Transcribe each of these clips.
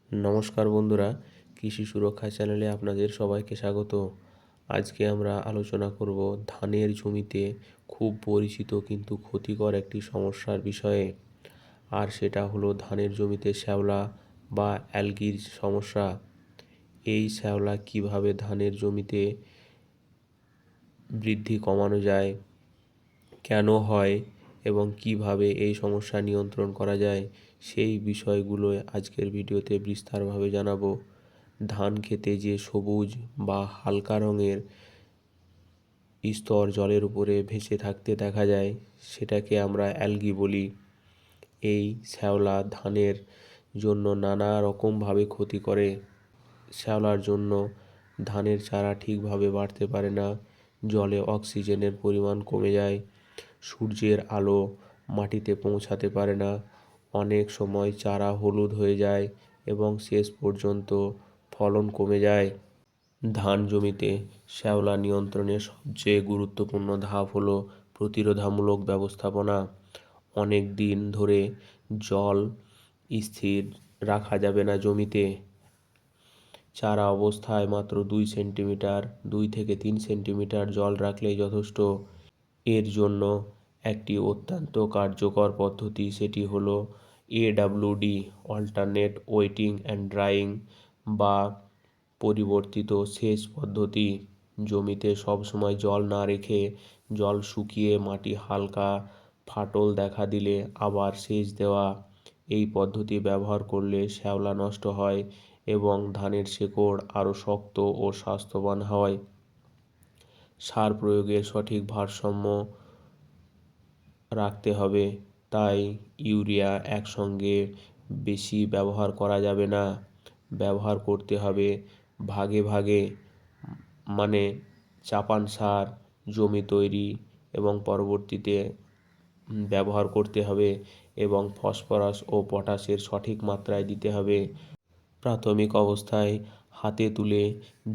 নমস্কার বন্ধুরা, কৃষি সুরক্ষা চ্যানেলে আপনাদের সবাইকে স্বাগত। আজকে আমরা আলোচনা করব ধানের জমিতে খুব পরিচিত কিন্তু ক্ষতিকর একটি সমস্যার বিষয়ে। আর সেটা হলো ধানের জমিতে শ্যাওলা বা অ্যালগির সমস্যা। এই শ্যাওলা কিভাবে ধানের জমিতে বৃদ্ধি কমানো যায়, কেন হয় এবং কিভাবে এই সমস্যা নিয়ন্ত্রণ করা যায়, সেই বিষয়গুলো আজকের ভিডিওতে বিস্তারভাবে জানাবো। ধান খেতে যে সবুজ বা হালকা রঙের স্তর জলের উপরে ভেসে থাকতে দেখা যায়, সেটাকে আমরা অ্যালগি বলি। এই শ্যাওলা ধানের জন্য নানা রকমভাবে ক্ষতি করে। শ্যাওলার জন্য ধানের চারা ঠিকভাবে বাড়তে পারে না, জলে অক্সিজেনের পরিমাণ কমে যায়, সূর্যের আলো মাটিতে পৌঁছাতে পারে না, অনেক সময় চারা হলুদ হয়ে যায় এবং শেষ পর্যন্ত ফলন কমে যায়। ধান জমিতে শ্যাওলা নিয়ন্ত্রণের সবচেয়ে গুরুত্বপূর্ণ ধাপ হলো প্রতিরোধামূলক ব্যবস্থাপনা। অনেক দিন ধরে জল স্থির রাখা যাবে না জমিতে। চারা অবস্থায় মাত্র 2 থেকে 3 সেন্টিমিটার জল রাখলেই যথেষ্ট। এর জন্য একটি অত্যন্ত কার্যকর পদ্ধতি, সেটি হলো AWD, alternate waiting and drawing বা পরিবর্তিত সেচ পদ্ধতি। জমিতে সবসময় জল না রেখে জল শুকিয়ে মাটি হালকা ফাটল দেখা দিলে আবার সেচ দেওয়া। এই পদ্ধতি ব্যবহার করলে শ্যাওলা নষ্ট হয় এবং ধানের শেকড় আরও শক্ত ও স্বাস্থ্যবান হয়। সার প্রয়োগের সঠিক ভারসাম্য রাখতে হবে, তাই ইউরিয়া একসঙ্গে বেশি ব্যবহার করা যাবে না। ব্যবহার করতে হবে ভাগে ভাগে, মানে চাপান সার জমি তৈরি এবং পরবর্তীতে ব্যবহার করতে হবে এবং ফসফরাস ও পটাশের সঠিক মাত্রায় দিতে হবে। প্রাথমিক অবস্থায় হাতে তুলে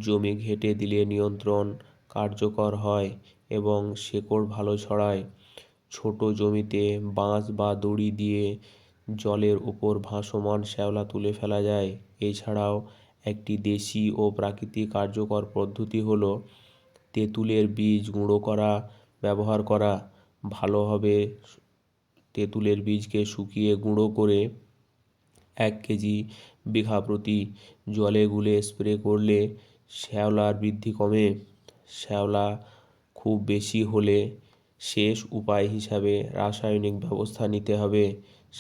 জমি ঘেঁটে দিলে নিয়ন্ত্রণ কার্যকর হয় এবং শেকড় ভালো ছড়ায়। ছোট জমিতে বাঁশ বা দড়ি দিয়ে জলের উপর ভাসমান শ্যাওলা তুলে ফেলা যায়। এছাড়াও একটি দেশি ও প্রাকৃতিক কার্যকর পদ্ধতি হলো তেঁতুলের বীজ গুঁড়ো করা ব্যবহার করা। ভালোভাবে তেঁতুলের বীজকে শুকিয়ে গুঁড়ো করে 1 কেজি বিঘা প্রতি জলে গুলে স্প্রে করলে শ্যাওলার বৃদ্ধি কমে। শ্যাওলা খুব বেশি হলে শেষ উপায় হিসাবে রাসায়নিক ব্যবস্থা নিতে হবে।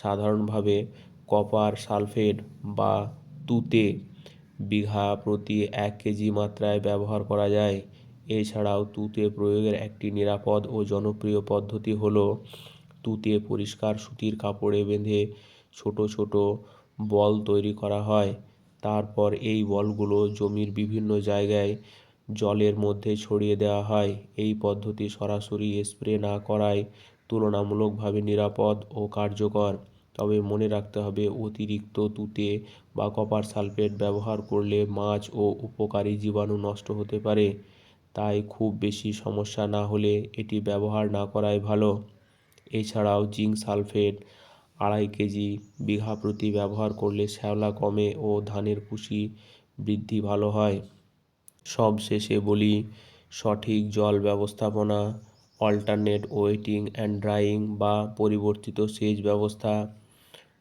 সাধারণভাবে কপার সালফেট বা তুতে বিঘা প্রতি 1 কেজি মাত্রায় ব্যবহার করা যায়। এছাড়াও তুতে প্রয়োগের একটি নিরাপদ ও জনপ্রিয় পদ্ধতি হলো তুতে পরিষ্কার সুতির কাপড়ে বেঁধে ছোট ছোট বল তৈরি করা হয়। তারপর এই বলগুলো জমির বিভিন্ন জায়গায় জলের মধ্যে ছড়িয়ে দেওয়া হয়। এই পদ্ধতি সরাসরি স্প্রে না করায় তুলনামূলকভাবে নিরাপদ ও কার্যকর। তবে মনে রাখতে হবে, অতিরিক্ত তুতে বা কপার সালফেট ব্যবহার করলে মাছ ও উপকারী জীবাণু নষ্ট হতে পারে। তাই খুব বেশি সমস্যা না হলে এটি ব্যবহার না করাই ভালো। এছাড়াও জিঙ্ক সালফেট 2.5 কেজি বিঘা প্রতি ব্যবহার করলে শ্যাওলা কমে ও ধানের কুশি বৃদ্ধি ভালো হয়। সবশেষে বলি, সঠিক জল ব্যবস্থাপনা, অল্টারনেট ওয়েটিং অ্যান্ড ড্রাইং বা পরিবর্তিত সেচ ব্যবস্থা,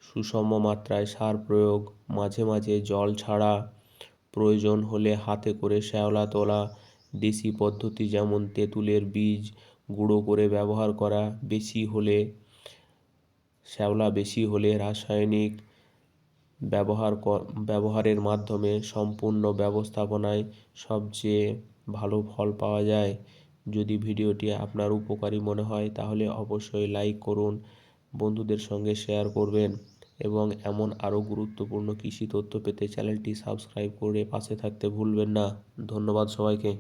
সুষম মাত্রায় সার প্রয়োগ, মাঝে মাঝে জল ছাড়া, প্রয়োজন হলে হাতে করে শ্যাওলা তোলা, দেশি পদ্ধতি যেমন তেঁতুলের বীজ গুঁড়ো করে ব্যবহার করা, শ্যাওলা বেশি হলে রাসায়নিক ব্যবহারের মাধ্যমে সম্পূর্ণ ব্যবস্থাপনায় সবচেয়ে ভালো ফল পাওয়া যায়। যদি ভিডিওটি আপনার উপকারী মনে হয় তাহলে অবশ্যই লাইক করুন, বন্ধুদের সঙ্গে শেয়ার করবেন এবং এমন আরও গুরুত্বপূর্ণ কৃষি তথ্য পেতে চ্যানেলটি সাবস্ক্রাইব করে পাশে থাকতে ভুলবেন না। ধন্যবাদ সবাইকে।